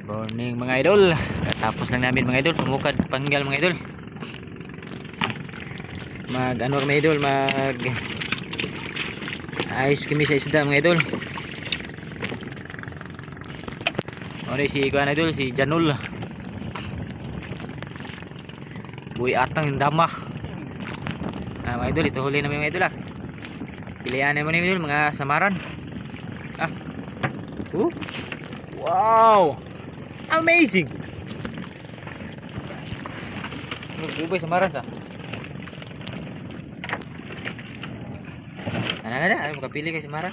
Morning mga idol. Katapos lang namin mga idol, pumukad panggal mga idol. Mag ano mga idol, mag ayos kami sa isda mga idol. Ori si kuan idol, si Janul. Buhay atang yung dama. Mga idol, ito huli namin mga idol ah. Pilihan naman mga idol, mga samaran. Ah. Wow! Amazing! Nagubay samaran sa. Ano makapili kay samaran?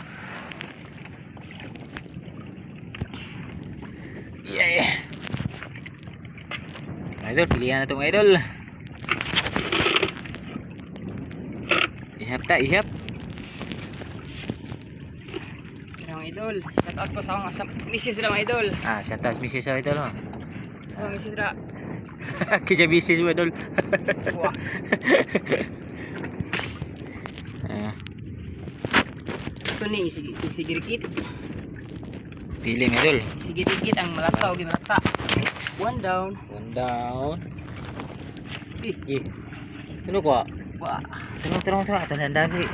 Yeah. Mga idol, pilihan na ito mga idol. Ihap ta, ihap. Mga idol, shout out ko sa misis na mga idol. Shout out misis sa idol mo. Sa misis na. Kaya misis mo idol. Wah. Ito ni isigirikit. Piling idol. Isigirikit ang malata o di malata. One down. One down. Tuno ko. Wah. Tuno. Tanan dami.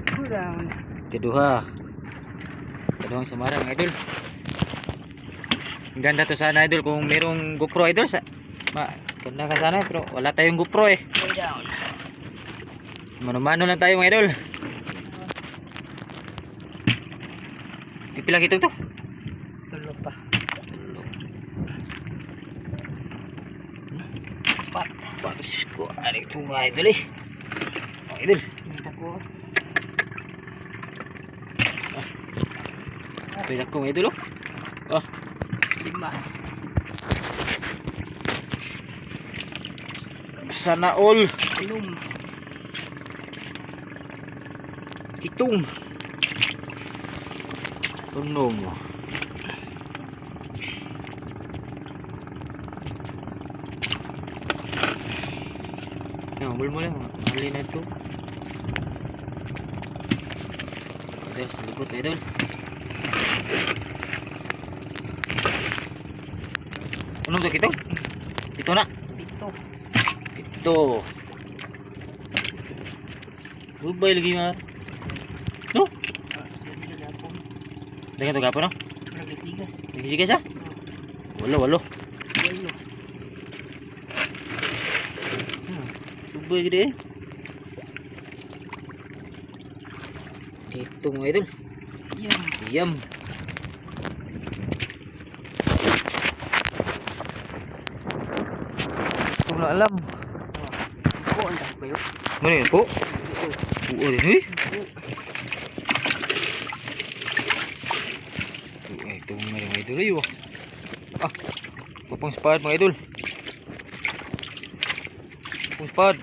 Two down. Kaduhang samarang idol. Ang ganda to sana idol kung merong GoPro idol sa ganda ka sana pero wala tayong GoPro eh. Three down. Mano-mano lang tayo mga idol. Pipilang itong to. Tulo pa. Bagus ko ano ito mga idol eh. Mga idol. Kita ko. Pila ko mga idol oh. 5. Sana all. 6. Itong. Tunom. Ngambul mo lang. Mahali na ito. Idol, sa likod idol. Ano to kito? Ito na. Ito. Ubay lagi nga. No? Dengan to gapo no? Nagsigas ah? Walo. Ubay gede. Ito mga idol. Siyam. Kung na alam. Ko ang tayo. Mana yun po? Oo din eh. Ito mga idol ayo. Papang spad mga idol. Papang spad.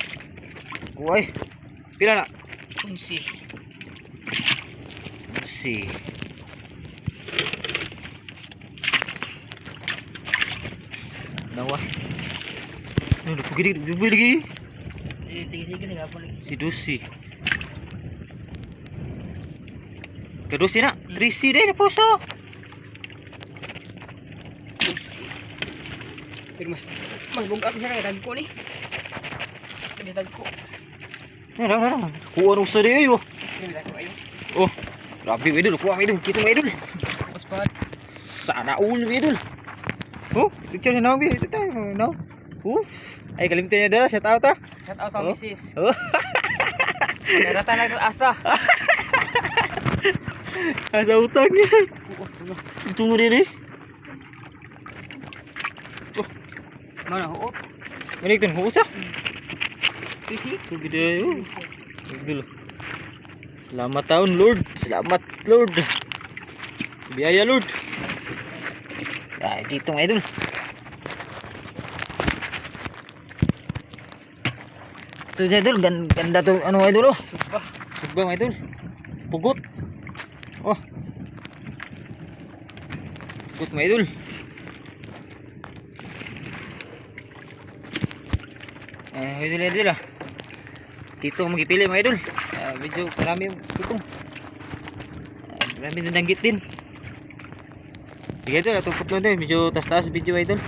Kuhay. Pila na? Kunsi. Si. Nawas. Ano po gini? Dubay lagi. Tingin na gapo lagi. Si Dusi. Kadusi na. 3C deh na puso. Pero mas bugak siya nga dagko ni. Dili dagko. Ano. Kuha nung sa di ayo. Dili dagko ayo. Oh. Grabe idol. Kuha mga idol. Kita mga idol. Tapos pa. Sana all mga idol. Oh. Picture na namin. Ito tayo. No? Ay kalimutan niya dala. Shout out ah. Shout out sa misis. Oh. Narata na asa. Asa utang niya. Ito mo rin eh. Mana huot? Ano ito? Huot sa? Sisi? Gede yun. Idol. Selamat tahun Lord. Selamat Lord. Biaya Lord. Dito mga idol. Ito sa idol. Ganda to. Ano idol oh? Sugba mga idol. Pugot. Oh. Pugot mga idol. Idol. Dito magipili mga idol. Medyo marami yung tutong. Marami din danggit din. Sige idol, atong putlo din. Medyo taas-taas video idol.